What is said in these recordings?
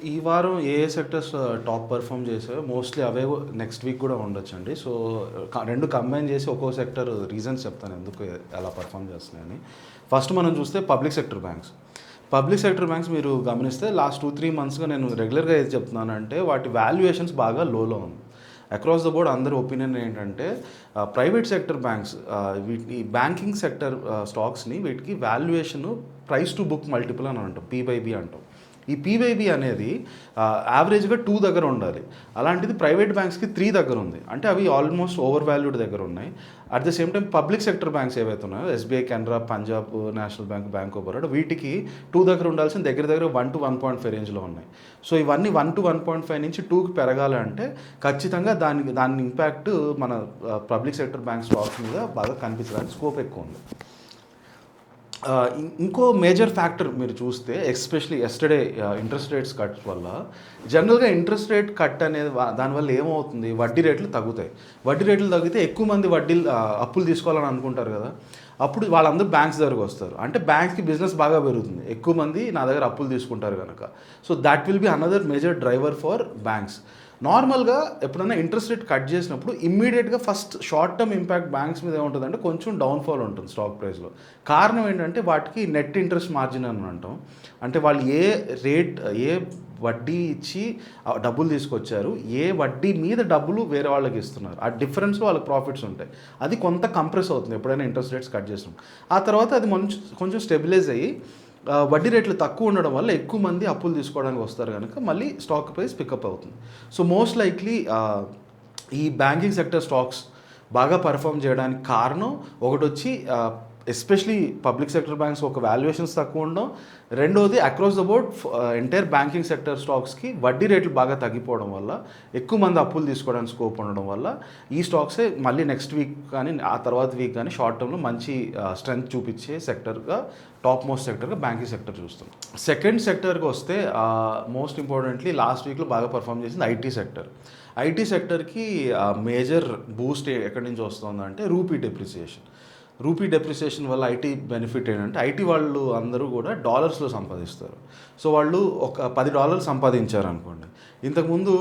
ఈ వారం ఏ ఏ sectors top perform చేసాయో mostly అవే next week కూడా ఉండొచ్చండి. సో రెండు కంబైన్ చేసి ఒక్కో సెక్టర్ రీజన్స్ చెప్తాను ఎందుకు ఎలా పెర్ఫామ్ చేస్తున్నాయని. ఫస్ట్ మనం చూస్తే public sector banks. Public sector banks మీరు గమనిస్తే లాస్ట్ 2-3 మంత్స్గా నేను రెగ్యులర్గా ఏది చెప్తున్నానంటే వాటి వాల్యుయేషన్స్ బాగా లోలో ఉంది. అక్రాస్ ద బోర్డ్ అందరి ఒపీనియన్ ఏంటంటే ప్రైవేట్ సెక్టర్ బ్యాంక్స్ వీటి బ్యాంకింగ్ సెక్టర్ స్టాక్స్ని వీటికి valuation price to book multiple అని అంటాం, P/B అంటాం. ఈ P/B అనేది యావరేజ్గా 2 దగ్గర ఉండాలి. అలాంటిది ప్రైవేట్ బ్యాంక్స్కి 3 దగ్గర ఉంది. అంటే అవి ఆల్మోస్ట్ ఓవర్ వాల్యూడ్ దగ్గర ఉన్నాయి. At the same time public sector banks ఏవైతే ఉన్నాయో SBI, Canara, Punjab national bank, bank of Baroda వీటికి 2 దగ్గర ఉండాల్సిన దగ్గర 1 to 1.5 రేంజ్లో ఉన్నాయి. సో ఇవన్నీ 1 to 1.5 నుంచి 2కి పెరగాలి అంటే ఖచ్చితంగా దాని ఇంపాక్ట్ మన పబ్లిక్ సెక్టర్ బ్యాంక్ స్టాక్స్ మీద బాగా కనిపించడానికి స్కోప్ ఎక్కువ ఉంది. ఇంకో మేజర్ ఫ్యాక్టర్ మీరు చూస్తే especially yesterday interest rates cut వల్ల జనరల్గా ఇంట్రెస్ట్ రేట్ కట్ అనేది దానివల్ల ఏమవుతుంది, వడ్డీ రేట్లు తగ్గుతాయి. వడ్డీ రేట్లు తగ్గితే ఎక్కువ మంది అప్పులు తీసుకోవాలని అనుకుంటారు కదా, అప్పుడు వాళ్ళందరూ బ్యాంక్స్ దగ్గరకు వస్తారు. అంటే బ్యాంక్స్కి బిజినెస్ బాగా పెరుగుతుంది, ఎక్కువ మంది నా దగ్గర అప్పులు తీసుకుంటారు కనుక. So that will be another major driver for banks. నార్మల్గా ఎప్పుడైనా ఇంట్రెస్ట్ రేట్ కట్ చేసినప్పుడు ఇమ్మీడియట్గా first short term impact banks మీద ఏముంటుందంటే కొంచెం డౌన్ఫాల్ ఉంటుంది స్టాక్ ప్రైస్లో. కారణం ఏంటంటే వాటికి నెట్ ఇంట్రెస్ట్ మార్జిన్ అని అంటాం. అంటే వాళ్ళు ఏ వడ్డీ ఇచ్చి డబ్బులు తీసుకొచ్చారు, ఏ వడ్డీ మీద డబ్బులు వేరే వాళ్ళకి ఇస్తున్నారు, ఆ డిఫరెన్స్లో వాళ్ళకి ప్రాఫిట్స్ ఉంటాయి. అది కొంత కంప్రెస్ అవుతుంది ఎప్పుడైనా ఇంట్రెస్ట్ రేట్స్ కట్ చేసినప్పుడు. ఆ తర్వాత అది కొంచెం స్టెబిలైజ్ అయ్యి వడ్డీ రేట్లు తక్కువ ఉండడం వల్ల ఎక్కువ మంది అప్పులు తీసుకోవడానికి వస్తారు కనుక మళ్ళీ స్టాక్ ప్రైస్ పికప్ అవుతుంది. సో మోస్ట్ లైక్లీ ఈ బ్యాంకింగ్ సెక్టర్ స్టాక్స్ బాగా పర్ఫామ్ చేయడానికి కారణం ఒకటి వచ్చి ఎస్పెషలీ పబ్లిక్ సెక్టర్ బ్యాంక్స్ ఒక వాల్యుయేషన్స్ తక్కువ ఉండడం, రెండోది across the board entire banking sector స్టాక్స్కి వడ్డీ రేట్లు బాగా తగ్గిపోవడం వల్ల ఎక్కువ మంది అప్పులు తీసుకోవడానికి స్కోప్ ఉండడం వల్ల ఈ స్టాక్సే మళ్ళీ నెక్స్ట్ వీక్ కానీ ఆ తర్వాత వీక్ కానీ షార్ట్ టర్మ్లో మంచి స్ట్రెంగ్త్ చూపించే సెక్టర్గా టాప్ మోస్ట్ సెక్టర్గా బ్యాంకింగ్ సెక్టర్ చూస్తాం. సెకండ్ సెక్టర్కి వస్తే మోస్ట్ ఇంపార్టెంట్లీ లాస్ట్ వీక్లో బాగా పర్ఫామ్ చేసింది ఐటీ సెక్టర్. ఐటీ సెక్టర్కి మేజర్ బూస్ట్ ఎక్కడి నుంచి వస్తుందంటే రూపీ డెప్రిసియేషన్ వల్ల ఐటీ బెనిఫిట్ ఏంటంటే ఐటీ వాళ్ళు అందరూ కూడా డాలర్స్లో సంపాదిస్తారు. సో వాళ్ళు ఒక $10 సంపాదించారు అనుకోండి, ఇంతకుముందు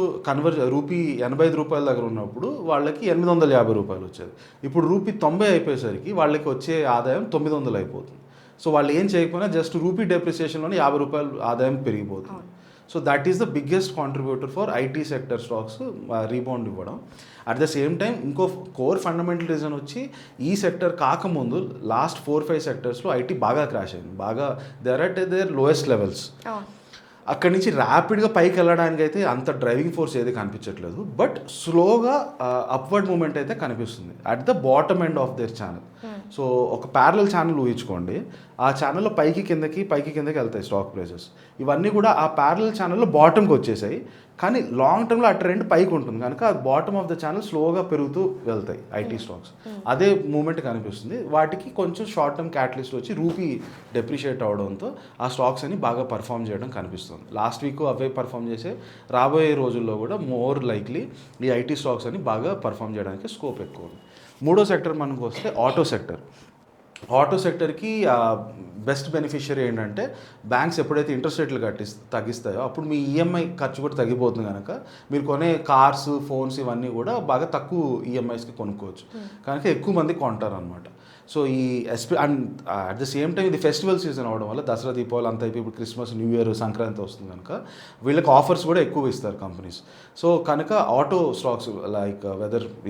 రూపీ 85 రూపాయల దగ్గర ఉన్నప్పుడు వాళ్ళకి 850 రూపాయలు వచ్చేది. ఇప్పుడు రూపీ 90 అయిపోయేసరికి వాళ్ళకి వచ్చే ఆదాయం 900 అయిపోతుంది. సో వాళ్ళు ఏం చేయకపోయినా జస్ట్ రూపీ డెప్రిసియేషన్లోనే 50 రూపాయలు ఆదాయం పెరిగిపోతుంది. So that is the biggest contributor for IT sector stocks rebound ఇవ్వడం. అట్ ద సేమ్ టైం ఇంకో కోర్ ఫండమెంటల్ రీజన్ వచ్చి ఈ సెక్టర్ కాకముందు లాస్ట్ 4-5 సెక్టర్స్లో ఐటీ బాగా క్రాష్ అయింది. బాగా దేర్ లోయెస్ట్ లెవెల్స్. అక్కడి నుంచి ర్యాపిడ్గా పైకి వెళ్ళడానికి అయితే అంత డ్రైవింగ్ ఫోర్స్ ఏది కనిపించట్లేదు, బట్ స్లోగా అప్వర్డ్ మూమెంట్ అయితే కనిపిస్తుంది at the bottom end of their channel. So ఒక ప్యారలల్ ఛానల్ ఊహించుకోండి, ఆ ఛానల్లో పైకి కిందకి వెళ్తాయి స్టాక్ ప్రైజెస్. ఇవన్నీ కూడా ఆ ప్యారలల్ ఛానల్లో బాటమ్కి వచ్చేసాయి, కానీ లాంగ్ టర్మ్లో ఆ ట్రెండ్ పైకి ఉంటుంది కనుక ఆ బాటమ్ ఆఫ్ ద ఛానల్ స్లోగా పెరుగుతూ వెళ్తాయి ఐటీ స్టాక్స్. అదే మూమెంట్ కనిపిస్తుంది. వాటికి కొంచెం షార్ట్ టర్మ్ క్యాటలిస్ట్ వచ్చి రూపీ డెప్రిషియేట్ అవడంతో ఆ స్టాక్స్ అని బాగా పర్ఫామ్ చేయడం కనిపిస్తుంది. లాస్ట్ వీక్ అవే పర్ఫామ్ చేసే, రాబోయే రోజుల్లో కూడా మోర్ లైక్లీ ఈ ఐటీ స్టాక్స్ అని బాగా పర్ఫామ్ చేయడానికి స్కోప్ ఎక్కువ ఉంది. మూడో సెక్టర్ మనకు వస్తే ఆటో సెక్టర్కి బెస్ట్ బెనిఫిషియరీ ఏంటంటే బ్యాంక్స్ ఎప్పుడైతే ఇంట్రెస్ట్ రేట్లు తగ్గిస్తాయో అప్పుడు మీ ఈఎంఐ ఖర్చు కూడా తగ్గిపోతుంది కనుక మీరు కొనే కార్స్, ఫోన్స్ ఇవన్నీ కూడా బాగా తక్కువ ఈఎంఐస్కి కొనుక్కోవచ్చు కనుక ఎక్కువ మంది కొంటారు అనమాట. సో ఈ and at the same time ఇది ఫెస్టివల్ సీజన్ అవడం వల్ల దసరా, దీపావళి అంతా అయిపోయి ఇప్పుడు క్రిస్మస్, న్యూ ఇయర్, సంక్రాంతి వస్తుంది కనుక వీళ్ళకి ఆఫర్స్ కూడా ఎక్కువ ఇస్తారు కంపెనీస్. సో కనుక ఆటో స్టాక్స్ లైక్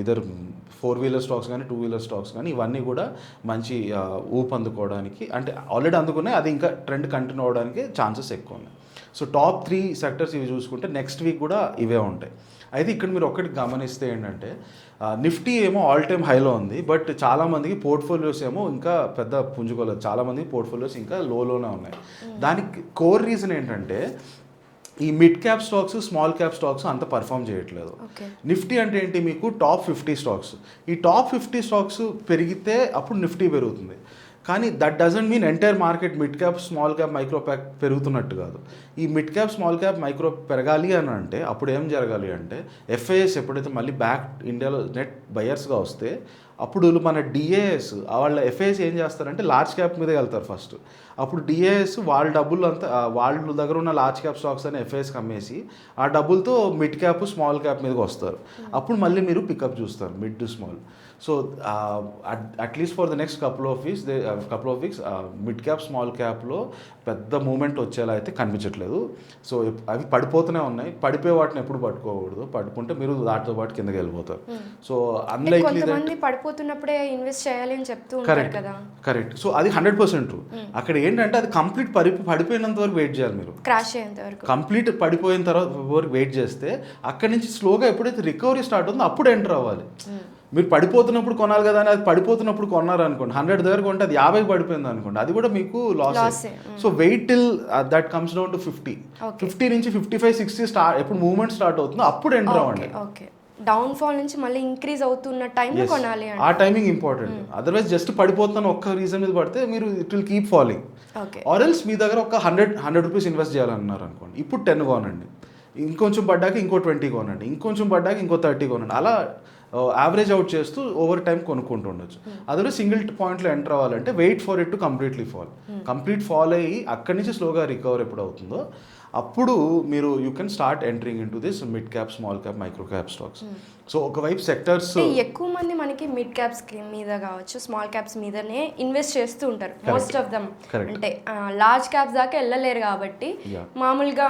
ఇదర్ 4-వీలర్ స్టాక్స్ కానీ 2-వీలర్ స్టాక్స్ కానీ ఇవన్నీ కూడా మంచి ఊపు అందుకోవడానికి, అంటే ఆల్రెడీ అందుకున్నాయి, అది ఇంకా ట్రెండ్ కంటిన్యూ అవ్వడానికి ఛాన్సెస్ ఎక్కువ ఉన్నాయి. సో టాప్ 3 సెక్టర్స్ ఇవి చూసుకుంటే నెక్స్ట్ వీక్ కూడా ఇవే ఉంటాయి. అయితే ఇక్కడ మీరు ఒకటి గమనిస్తే ఏంటంటే నిఫ్టీ ఏమో ఆల్ టైమ్ హైలో ఉంది, బట్ చాలామందికి పోర్ట్ఫోలియోస్ ఏమో ఇంకా పెద్ద పుంజుకోలేదు. చాలామందికి పోర్ట్ఫోలియోస్ ఇంకా లోనే ఉన్నాయి. దానికి కోర్ రీజన్ ఏంటంటే ఈ mid cap stocks, small cap stocks అంత పర్ఫామ్ చేయట్లేదు. నిఫ్టీ అంటే ఏంటి, మీకు టాప్ 50 స్టాక్స్. ఈ టాప్ 50 స్టాక్స్ పెరిగితే అప్పుడు నిఫ్టీ పెరుగుతుంది. కానీ that doesn't mean entire market mid cap, small cap, micro cap పెరుగుతున్నట్టు కాదు. ఈ mid cap, small cap, micro పెరగాలి అని అంటే అప్పుడు ఏం జరగాలి అంటే ఎఫ్ఐఎస్ ఎప్పుడైతే మళ్ళీ బ్యాక్ ఇండియాలో నెట్ బయర్స్గా వస్తే అప్పుడు మన డిఏఎస్ వాళ్ళ ఎఫ్ఐఎస్ ఏం చేస్తారంటే లార్జ్ క్యాప్ మీద వెళ్తారు ఫస్ట్. అప్పుడు డిఏఎస్ వాళ్ళ డబ్బులు అంతా వాళ్ళ దగ్గర ఉన్న లార్జ్ క్యాప్ స్టాక్స్ అని ఎఫ్ఐఎస్కి అమ్మేసి ఆ డబ్బులతో మిడ్ క్యాప్ స్మాల్ క్యాప్ మీదకి వస్తారు. అప్పుడు మళ్ళీ మీరు పికప్ చూస్తారు mid to small. So at least for the next couple of weeks mid cap small క్యాప్లో పెద్ద మూమెంట్ వచ్చేలా అయితే కనిపించట్లేదు. సో అవి పడిపోతూనే ఉన్నాయి. పడిపోయే వాటిని ఎప్పుడు పట్టుకోకూడదు. పట్టుకుంటే మీరు వాటితో పాటు కిందకి వెళ్ళిపోతారు. సో అన్లైక్లీ పడిపోతున్నప్పుడే ఇన్వెస్ట్ చేయాలి అని చెప్తూ ఉంటారు కదా. కరెక్ట్. సో అది 100% ట్రూ. అక్కడ ఏంటంటే అది కంప్లీట్ పడిపోయినంత వరకు వెయిట్ చేయాలి మీరు. క్రాష్ అయ్యేంత వరకు కంప్లీట్ పడిపోయిన తర్వాత వరకు వెయిట్ చేస్తే అక్కడి నుంచి స్లోగా ఎప్పుడైతే రికవరీ స్టార్ట్ అవుతుందో అప్పుడు ఎంటర్ అవ్వాలి. మీరు పడిపోతున్నప్పుడు కొనాలి కదా అని అది పడిపోతున్నప్పుడు కొన్నారు అనుకోండి, 100 దగ్గర కొంటే అది 50 పడిపోయింది అనుకోండి, అది కూడా మీకు loss. So wait till that comes down to 50 నుంచి 55-60 స్టార్ట్ ఎప్పుడు మూవ్మెంట్ స్టార్ట్ అవుతుందో అప్పుడు ఎంటర్ అవ్వండి. డౌన్ ఫాల్ నుంచి మళ్ళీ ఇంక్రీజ్ అవుతున్న టైంలో కొనాలి. ఆ టైమింగ్ ఇంపార్టెంట్. అదర్వైజ్ జస్ట్ పడిపోతున్న ఒక్క రీజన్ మీద పడితే మీరు it will keep falling. Or else మీ దగ్గర ఒక 100 రూపీస్ ఇన్వెస్ట్ చేయాలన్నారు అనుకోండి, ఇప్పుడు 10 కొనండి, ఇంకొంచెం పడ్డాక ఇంకో 20 కొనండి, ఇంకొంచెం పడ్డాక ఇంకో 30 కొనండి. అలా యావరేజ్ అవుట్ చేస్తూ ఓవర్ టైం కొనుక్కుంటూ ఉండొచ్చు. అదే సింగిల్ పాయింట్లో ఎంటర్ అవ్వాలంటే wait for it to completely fall. Complete fall అయ్యి అక్కడి నుంచి స్లోగా రికవర్ ఎప్పుడు అవుతుందో అప్పుడు మీరు you can start entering in to this mid cap small cap micro cap stocks. So ఒకవైపు సెక్టర్స్ ఎక్కువ మంది మనకి మిడ్ క్యాప్స్ మీద కావచ్చు స్మాల్ క్యాప్స్ మీదనే ఇన్వెస్ట్ చేస్తూ ఉంటారు మోస్ట్ ఆఫ్ దమ్. అంటే లార్జ్ క్యాప్స్ దాకా వెళ్ళలేరు కాబట్టి మామూలుగా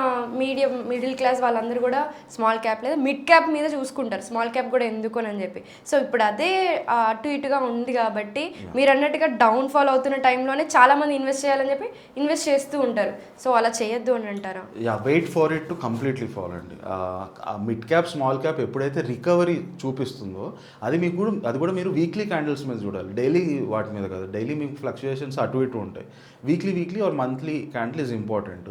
మిడిల్ క్లాస్ వాళ్ళందరూ కూడా స్మాల్ క్యాప్ లేదా మిడ్ క్యాప్ మీద చూసుకుంటారు, స్మాల్ క్యాప్ కూడా ఎందుకు అని చెప్పి. సో ఇప్పుడు అదే అటు ఇటుగా ఉంది కాబట్టి మీరు అన్నట్టుగా డౌన్ ఫాల్ అవుతున్న టైంలోనే చాలా మంది ఇన్వెస్ట్ చేయాలని చెప్పి ఇన్వెస్ట్ చేస్తూ ఉంటారు. సో అలా చేయొద్దు అని అంటారా? Wait for it to completely fall అండి. మిడ్ క్యాప్ స్మాల్ క్యాప్ ఎప్పుడైతే రికవరీ చూపిస్తుందో అది కూడా మీరు వీక్లీ క్యాండిల్స్ మీద చూడాలి, డైలీ వాటి మీద కదా. డైలీ మీకు ఫ్లక్చుయేషన్స్ అటు ఇటు ఉంటాయి. Weekly or monthly candle is important.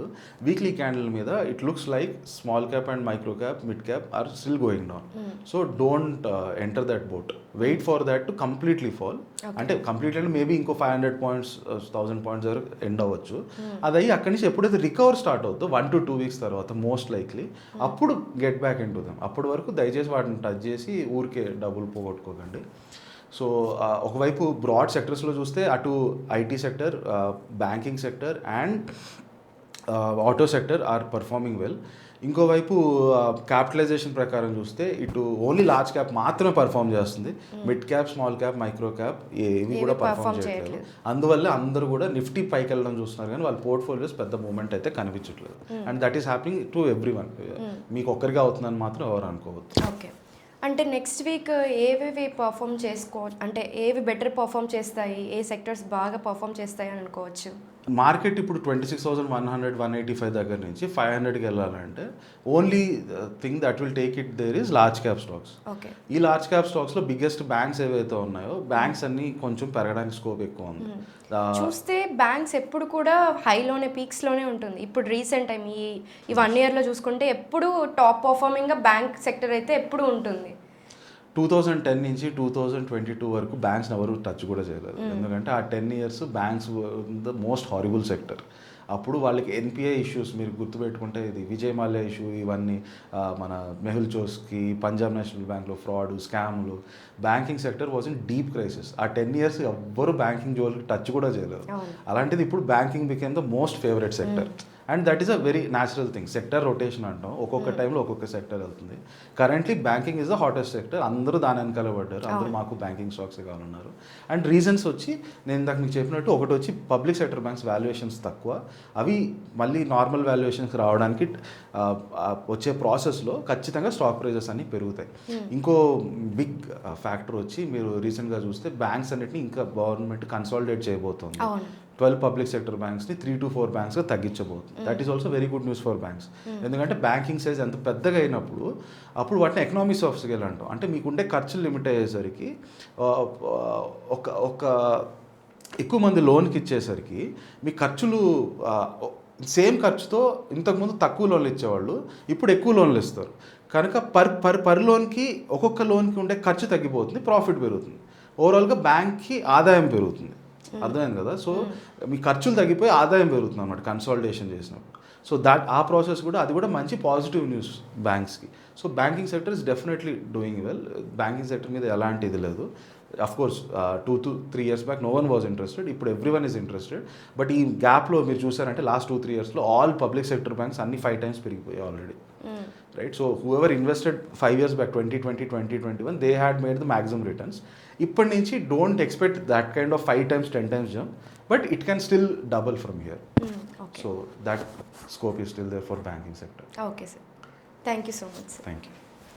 Weekly candle మీద it looks like small cap and micro cap mid cap are still going down. So don't enter that boat. Wait for that to completely fall. అంటే completely అంటే maybe ఇంకో 500 points 1000 points వరకు end అవ్వచ్చు. అది అయ్యి అక్కడి నుంచి ఎప్పుడైతే రికవర్ స్టార్ట్ అవుతుందో 1 to 2 weeks తర్వాత మోస్ట్ లైక్లీ అప్పుడు get back in to them. అప్పటి వరకు దయచేసి వాటిని టచ్ చేసి ఊరికే డబ్బులు పోగొట్టుకోకండి. సో ఒకవైపు బ్రాడ్ సెక్టర్స్లో చూస్తే అటు IT sector, banking sector and auto sector are performing well. ఇంకోవైపు క్యాపిటలైజేషన్ ప్రకారం చూస్తే ఇటు ఓన్లీ లార్జ్ క్యాప్ మాత్రమే పర్ఫామ్ చేస్తుంది. Mid cap small cap micro cap ఏవి కూడా పర్ఫామ్ చేయట్లేదు. అందువల్ల అందరూ కూడా నిఫ్టీ పైకి వెళ్ళడం చూస్తున్నారు కానీ వాళ్ళ పోర్ట్ఫోలియోస్ పెద్ద మూమెంట్ అయితే కనిపించట్లేదు. And that is happening to everyone. మీకు ఒక్కరిగా అవుతుందని మాత్రం ఎవరు అనుకోవద్దు. ఓకే, అంటే నెక్స్ట్ వీక్ ఏవి పర్ఫామ్ అంటే ఏవి బెటర్ పర్ఫామ్ చేస్తాయి, ఏ సెక్టర్స్ బాగా పర్ఫామ్ చేస్తాయి అని అనుకోవచ్చు? మార్కెట్ ఇప్పుడు 26,100 185 దగ్గర నుంచి 500కి వెళ్ళాలంటే only thing that will take it there is large cap stocks. ఈ లార్జ్ క్యాప్ స్టాక్స్లో బిగ్గెస్ట్ బ్యాంక్స్ ఏవైతే ఉన్నాయో బ్యాంక్స్ అన్ని కొంచెం పెరగడానికి స్కోప్ ఎక్కువ ఉంది. చూస్తే బ్యాంక్స్ ఎప్పుడు కూడా హైలోనే పీక్స్లోనే ఉంటుంది. ఇప్పుడు రీసెంట్ టైం ఈ 1 yearలో చూసుకుంటే ఎప్పుడు టాప్ పర్ఫార్మింగ్గా బ్యాంక్ సెక్టర్ అయితే ఎప్పుడు ఉంటుంది. 2010 నుంచి 2022 వరకు బ్యాంక్స్ ఎవరు టచ్ కూడా చేయలేదు. ఎందుకంటే ఆ 10 years banks the most horrible sector. అప్పుడు వాళ్ళకి ఎన్పిఐ ఇష్యూస్ మీరు గుర్తుపెట్టుకుంటే ఇది విజయ్ మాల్యా ఇష్యూ, ఇవన్నీ మన మెహుల్ చోస్కి, పంజాబ్ నేషనల్ బ్యాంక్లో ఫ్రాడ్ స్కామ్లు, banking sector was in deep crisis. ఆ 10 years ఎవ్వరు బ్యాంకింగ్ జోలికి టచ్ కూడా చేయలేదు. అలాంటిది ఇప్పుడు banking became the most favourite sector. And that is a very natural thing. Sector rotation అంటాం, ఒక్కొక్క టైంలో ఒక్కొక్క సెక్టర్ వెళ్తుంది. Currently banking is the hottest sector. అందరూ దాని వెనకాల పడ్డారు, అందరూ మాకు బ్యాంకింగ్ స్టాక్స్ కావాలన్నారు. అండ్ రీజన్స్ వచ్చి నేను ఇందాక మీకు చెప్పినట్టు ఒకటి వచ్చి పబ్లిక్ సెక్టర్ బ్యాంక్స్ వాల్యుయేషన్స్ తక్కువ, అవి మళ్ళీ నార్మల్ వాల్యుయేషన్స్ రావడానికి వచ్చే ప్రాసెస్లో ఖచ్చితంగా స్టాక్ ప్రైజెస్ అన్నీ పెరుగుతాయి. ఇంకో బిగ్ ఫ్యాక్టర్ వచ్చి మీరు రీసెంట్గా చూస్తే బ్యాంక్స్ అన్నిటిని ఇంకా గవర్నమెంట్ కన్సాలిడేట్ చేయబోతుంది. 12 పబ్లిక్ సెక్టర్ బ్యాంక్స్ని 3 to 4 బ్యాంక్స్గా తగ్గించబోతుంది. That is also very good news for banks. ఎందుకంటే బ్యాంకింగ్ సైజ్ ఎంత పెద్దగా అయినప్పుడు అప్పుడు వాటిని ఎకనామిక్స్ ఆఫ్ స్కేల్ అంటాం. అంటే మీకుండే ఖర్చులు లిమిట్ అయ్యేసరికి ఒక ఎక్కువ మంది లోన్కి ఇచ్చేసరికి మీ ఖర్చులు సేమ్ ఖర్చుతో ఇంతకుముందు తక్కువ లోన్లు ఇచ్చేవాళ్ళు ఇప్పుడు ఎక్కువ లోన్లు ఇస్తారు. కనుక పర్ లోన్కి ఒక్కొక్క లోన్కి ఉండే ఖర్చు తగ్గిపోతుంది, ప్రాఫిట్ పెరుగుతుంది, ఓవరాల్గా బ్యాంక్కి ఆదాయం పెరుగుతుంది. అర్థమైంది కదా? సో మీ ఖర్చులు తగ్గిపోయి ఆదాయం పెరుగుతుంది అన్నమాట కన్సాలిడేషన్ చేసినప్పుడు. సో ఆ ప్రాసెస్ కూడా అది కూడా మంచి పాజిటివ్ న్యూస్ బ్యాంక్స్కి. So banking sector is definitely doing well. Banking sector మీద ఎలాంటి ఇది లేదు. Of course 2 to 3 years back no one was interested, ఇప్పుడు every one is interested. But ఈ గ్యాప్లో మీరు చూసారంటే లాస్ట్ 2-3 yearsలో ఆల్ పబ్లిక్ సెక్టర్ బ్యాంక్స్ అన్ని 5 times పెరిగిపోయాయి already, right? So whoever invested 5 years back 2020, 2021 they had made the maximum returns. ఇప్పటి నుంచి don't expect that kind of 5 times 10 times jump, but it can still double from here. So that scope is still there for banking sector. Okay sir, thank you so much sir. Thank you.